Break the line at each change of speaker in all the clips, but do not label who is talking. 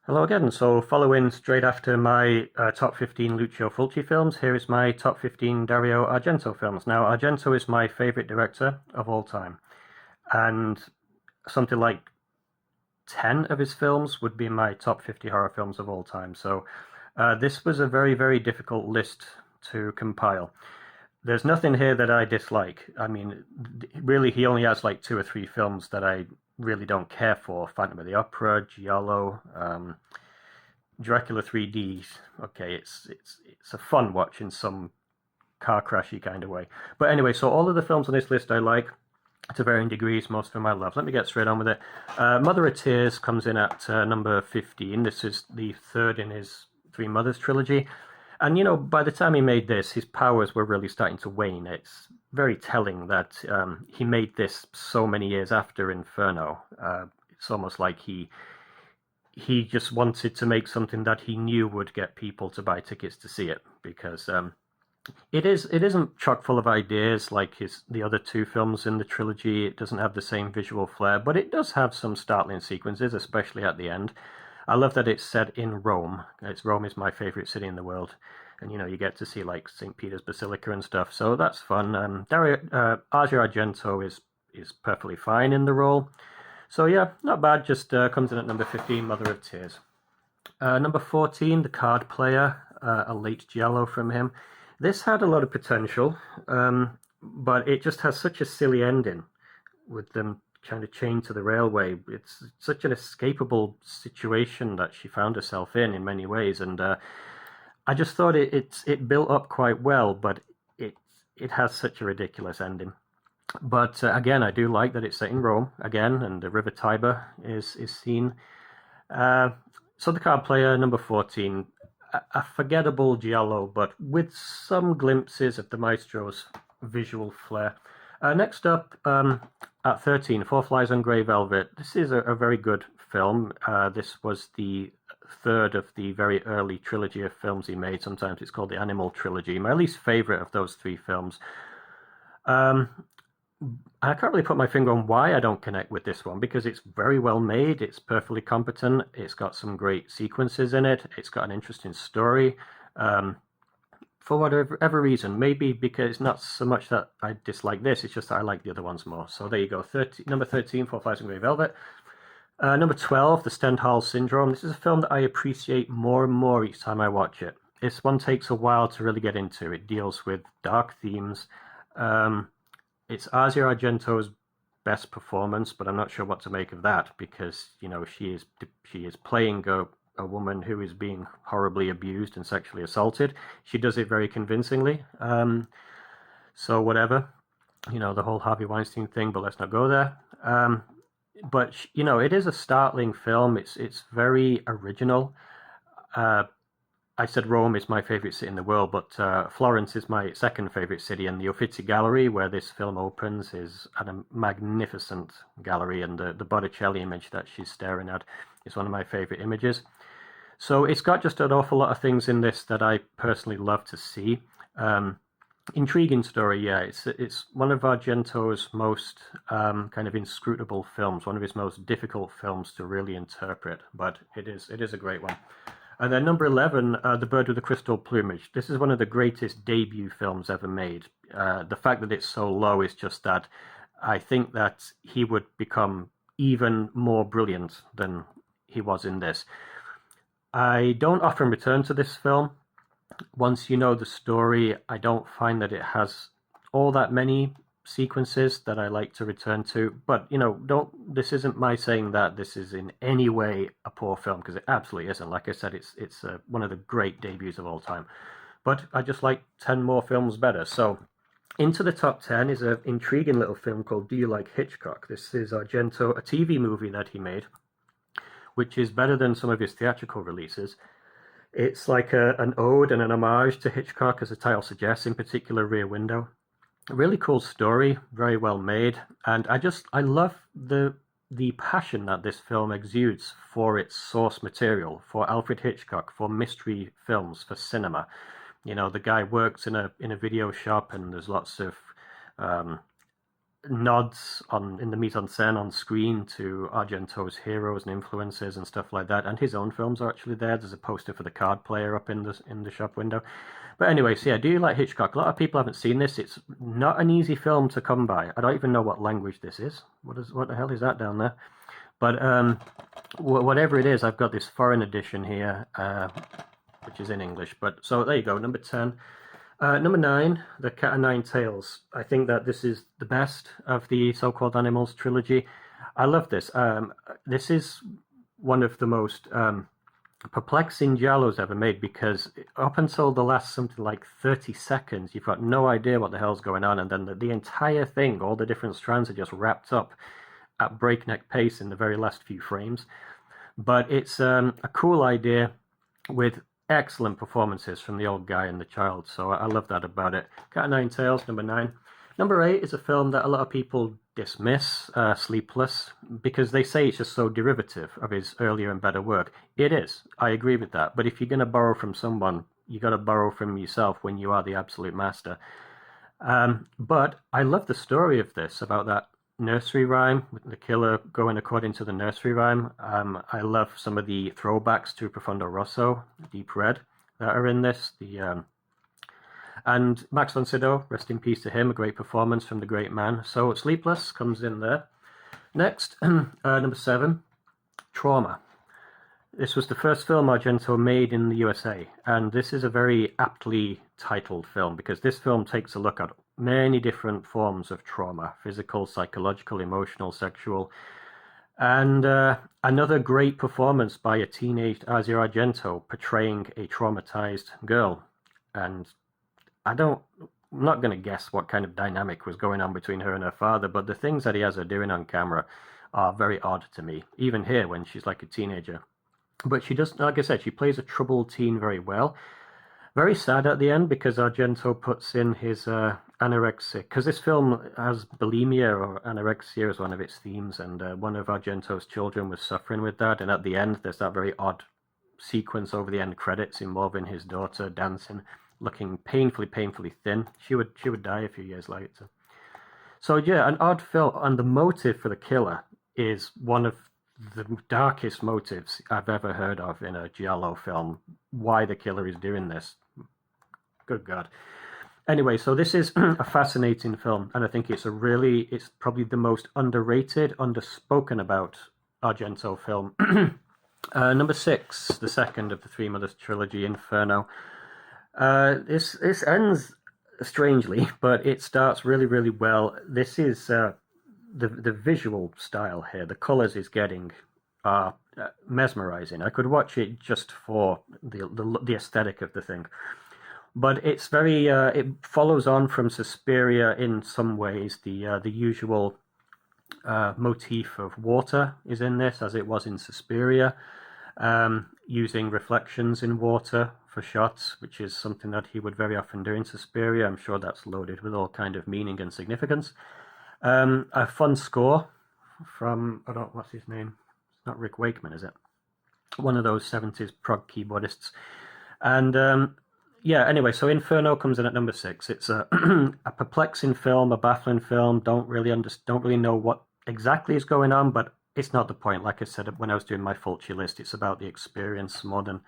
Hello again. So, following straight after my top 15 Lucio Fulci films, here is my top 15 Dario Argento films. Now, Argento is my favorite director of all time, and something like 10 of his films would be my top 50 horror films of all time. So, this was a very, very difficult list to compile. There's nothing here that I dislike. I mean, really, he only has like two or three films that I really don't care for: Phantom of the Opera, Giallo, Dracula 3D. Okay, it's a fun watch in some car crashy kind of way. But anyway, so all of the films on this list I like to varying degrees. Most of them I love. Let me get straight on with it. Mother of Tears comes in at number 15. This is the third in his Three Mothers trilogy. And, by the time he made this, his powers were really starting to wane. It's very telling that he made this so many years after Inferno. It's almost like he just wanted to make something that he knew would get people to buy tickets to see it, because it isn't chock full of ideas like the other two films in the trilogy. It doesn't have the same visual flair, but it does have some startling sequences, especially at the end. I love that it's set in Rome. Rome is my favorite city in the world, and you get to see like St. Peter's Basilica and stuff. So that's fun. Dario Argento is perfectly fine in the role. So yeah, not bad. Just comes in at number 15, Mother of Tears. Number 14, The Card Player, a late giallo from him. This had a lot of potential, but it just has such a silly ending with them kind of chained to the railway. It's such an escapable situation that she found herself in many ways, and I just thought it built up quite well, but it has such a ridiculous ending. But again, I do like that it's set in Rome again, and the River Tiber is seen. Uh, so the Card Player, number 14, a forgettable giallo, but with some glimpses of the maestro's visual flair. Next up, at 13, Four Flies on Grey Velvet. This is a very good film. This was the third of the very early trilogy of films he made. Sometimes it's called the Animal Trilogy. My least favorite of those three films. Um, I can't really put my finger on why I don't connect with this one, because it's very well made, it's perfectly competent, it's got some great sequences in it, it's got an interesting story. Um, for whatever reason, maybe because it's not so much that I dislike this, it's just that I like the other ones more. So there you go, number 13, Four Flies and Grey Velvet. Number 12, The Stendhal Syndrome. This is a film that I appreciate more and more each time I watch it. This one takes a while to really get into. It deals with dark themes. Um, it's Asia Argento's best performance, but I'm not sure what to make of that, because she is playing a woman who is being horribly abused and sexually assaulted. She does it very convincingly. So whatever, the whole Harvey Weinstein thing, but let's not go there. But it is a startling film. It's very original. Uh, I said Rome is my favorite city in the world, but Florence is my second favorite city, and the Uffizi Gallery, where this film opens, is a magnificent gallery, and the Botticelli image that she's staring at is one of my favorite images. So it's got just an awful lot of things in this that I personally love to see. Intriguing story, yeah. It's one of Argento's most kind of inscrutable films, one of his most difficult films to really interpret, but it is a great one. And then number 11, The Bird with the Crystal Plumage. This is one of the greatest debut films ever made. The fact that it's so low is just that I think that he would become even more brilliant than he was in this. I don't often return to this film. Once you know the story, I don't find that it has all that many sequences that I like to return to. But don't. This isn't my saying that this is in any way a poor film, because it absolutely isn't. Like I said, it's one of the great debuts of all time. But I just like 10 more films better. So into the top 10 is an intriguing little film called Do You Like Hitchcock? This is Argento, a TV movie that he made, which is better than some of his theatrical releases. It's like an ode and an homage to Hitchcock, as the title suggests, in particular Rear Window. A really cool story, very well made, and I love the passion that this film exudes for its source material, for Alfred Hitchcock, for mystery films, for cinema. The guy works in a video shop, and there's lots of um, nods in the mise-en-scène on screen to Argento's heroes and influences and stuff like that, and his own films are actually there. There's a poster for The Card Player up in the shop window. But anyway, so yeah, do you like Hitchcock? A lot of people haven't seen this. It's not an easy film to come by. I don't even know what language this is. What the hell is that down there? But whatever it is, I've got this foreign edition here, which is in English. But so there you go, number 10. Number 9, The Cat o' Nine Tails. I think that this is the best of the So-Called Animals trilogy. I love this. This is one of the most perplexing giallos ever made, because up until the last something like 30 seconds, you've got no idea what the hell's going on, and then the entire thing, all the different strands are just wrapped up at breakneck pace in the very last few frames. But it's a cool idea with excellent performances from the old guy and the child, so I love that about it. Cat o' Nine Tails, number 9. Number 8 is a film that a lot of people dismiss, Sleepless, because they say it's just so derivative of his earlier and better work. It is. I agree with that. But if you're going to borrow from someone, you got to borrow from yourself when you are the absolute master. But I love the story of this, about that nursery rhyme, with the killer going according to the nursery rhyme. I love some of the throwbacks to Profondo Rosso, Deep Red, that are in this. And Max von Sydow, rest in peace to him, a great performance from the great man. So Sleepless comes in there. Next, number 7, Trauma. This was the first film Argento made in the USA, and this is a very aptly titled film, because this film takes a look at many different forms of trauma: physical, psychological, emotional, sexual. And another great performance by a teenage Dario Argento portraying a traumatized girl. And I'm not going to guess what kind of dynamic was going on between her and her father, but the things that he has her doing on camera are very odd to me, even here when she's like a teenager. But she does, like I said, she plays a troubled teen very well. Very sad at the end, because Argento puts in his anorexic, because this film has bulimia or anorexia as one of its themes, and one of Argento's children was suffering with that, and at the end there's that very odd sequence over the end credits involving his daughter dancing, looking painfully thin. She would die a few years later. So yeah, an odd film, and the motive for the killer is one of the darkest motives I've ever heard of in a giallo film. Why the killer is doing this? Good God. Anyway, so this is a fascinating film, and I think it's probably the most underrated, underspoken about Argento film. Number 6, the second of the Three Mothers trilogy, Inferno. This ends strangely, but it starts really well. This is the visual style here. The colors is getting mesmerizing. I could watch it just for the aesthetic of the thing. But it's very it follows on from Suspiria in some ways. The usual motif of water is in this, as it was in Suspiria, using reflections in water for shots, which is something that he would very often do in Suspiria. I'm sure that's loaded with all kind of meaning and significance. A fun score from, I don't know, what's his name? It's not Rick Wakeman, is it? One of those 70s prog keyboardists. And yeah, anyway, so Inferno comes in at number 6. It's a a perplexing film, a baffling film. Don't really know what exactly is going on, but it's not the point. Like I said when I was doing my Fulci list, it's about the experience more than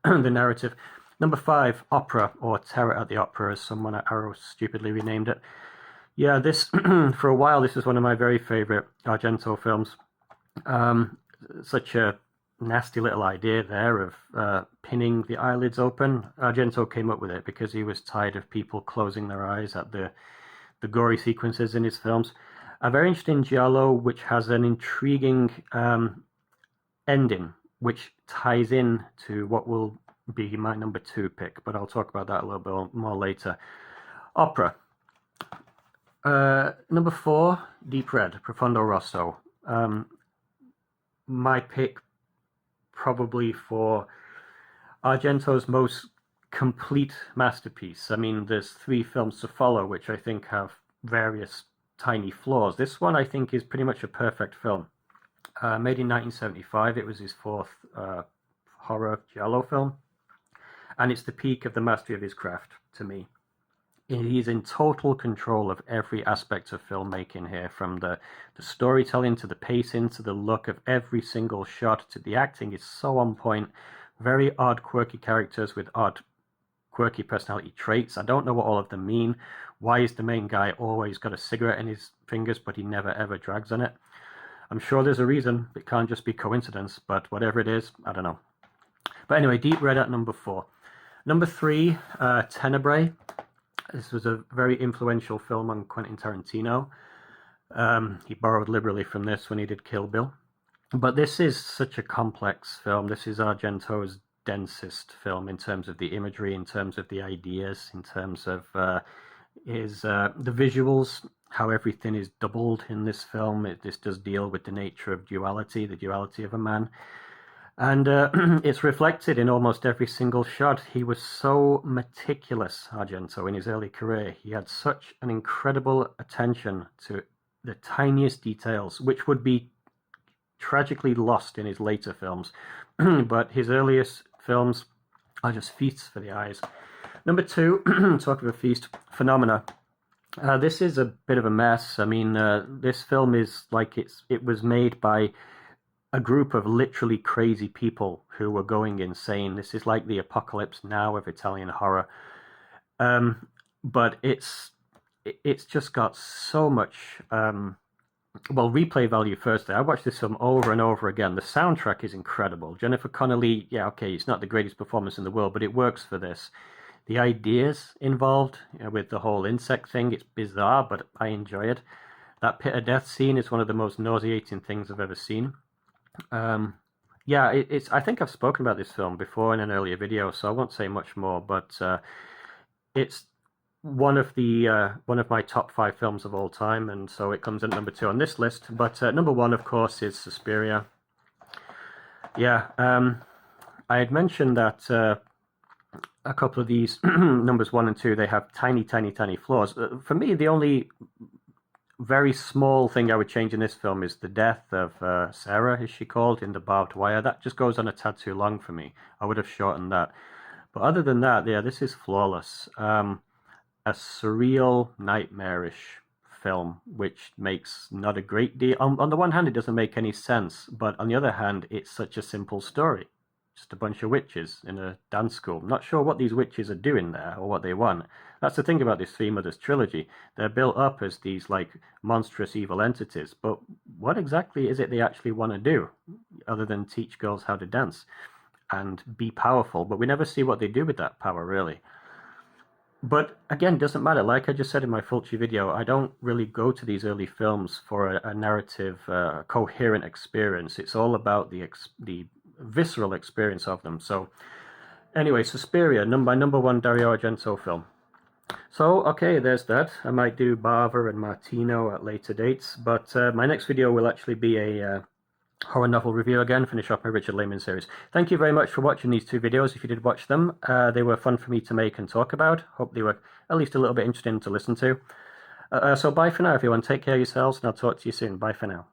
the narrative. Number 5, Opera, or Terror at the Opera, as someone at Arrow stupidly renamed it. Yeah, this for a while, this was one of my very favorite Argento films. Such a nasty little idea there of pinning the eyelids open. Argento came up with it because he was tired of people closing their eyes at the gory sequences in his films. A very interesting giallo, which has an intriguing ending, which ties in to what will be my number 2 pick, but I'll talk about that a little bit more later. Opera. Number 4, Deep Red, Profondo Rosso. My pick probably for Argento's most complete masterpiece. I mean, there's 3 films to follow, which I think have various tiny flaws. This one, I think, is pretty much a perfect film. Made in 1975, it was his 4th horror giallo film, and it's the peak of the mastery of his craft, to me. He's in total control of every aspect of filmmaking here, from the storytelling to the pacing to the look of every single shot to the acting is so on point. Very odd, quirky characters with odd, quirky personality traits. I don't know what all of them mean. Why is the main guy always got a cigarette in his fingers, but he never ever drags on it? I'm sure there's a reason. It can't just be coincidence, but whatever it is, I don't know. But anyway, Deep Red at number 4. Number 3, Tenebrae. This was a very influential film on Quentin Tarantino. He borrowed liberally from this when he did Kill Bill. But this is such a complex film. This is Argento's densest film in terms of the imagery, in terms of the ideas, in terms of the visuals, how everything is doubled in this film. This does deal with the nature of duality, the duality of a man. And it's reflected in almost every single shot. He was so meticulous, Argento, in his early career. He had such an incredible attention to the tiniest details, which would be tragically lost in his later films. But his earliest films are just feasts for the eyes. Number 2, talk of a feast, Phenomena. This is a bit of a mess. I mean, this film is like it was made by a group of literally crazy people who were going insane. This is like the Apocalypse Now of Italian horror. But it's just got so much, well, replay value firstly. I watched this film over and over again. The soundtrack is incredible. Jennifer Connelly, yeah, okay, it's not the greatest performance in the world, but it works for this. The ideas involved, with the whole insect thing, it's bizarre, but I enjoy it. That pit of death scene is one of the most nauseating things I've ever seen. Yeah, I think I've spoken about this film before in an earlier video, so I won't say much more, but it's one of my top 5 films of all time, and so it comes in at number 2 on this list. But number 1, of course, is Suspiria. Yeah, I had mentioned that a couple of these numbers 1 and 2, they have tiny flaws. For me, the only very small thing I would change in this film is the death of Sarah, is she called, in the barbed wire. That just goes on a tad too long for me. I would have shortened that. But other than that, yeah, this is flawless. A surreal, nightmarish film, which makes not a great deal. On the one hand, it doesn't make any sense, but on the other hand, it's such a simple story. Just a bunch of witches in a dance school. Not sure what these witches are doing there or what they want. That's the thing about this Three Mothers trilogy. They're built up as these like monstrous evil entities, but what exactly is it they actually want to do other than teach girls how to dance and be powerful? But we never see what they do with that power, really. But again, doesn't matter. Like I just said in my Fulci video, I don't really go to these early films for a narrative, coherent experience. It's all about the visceral experience of them. So anyway, Suspiria, my number 1 Dario Argento film. So, okay, there's that. I might do Bava and Martino at later dates, but my next video will actually be a horror novel review again, finish off my Richard Lehman series. Thank you very much for watching these 2 videos. If you did watch them, they were fun for me to make and talk about. Hope they were at least a little bit interesting to listen to. So bye for now, everyone. Take care of yourselves, and I'll talk to you soon. Bye for now.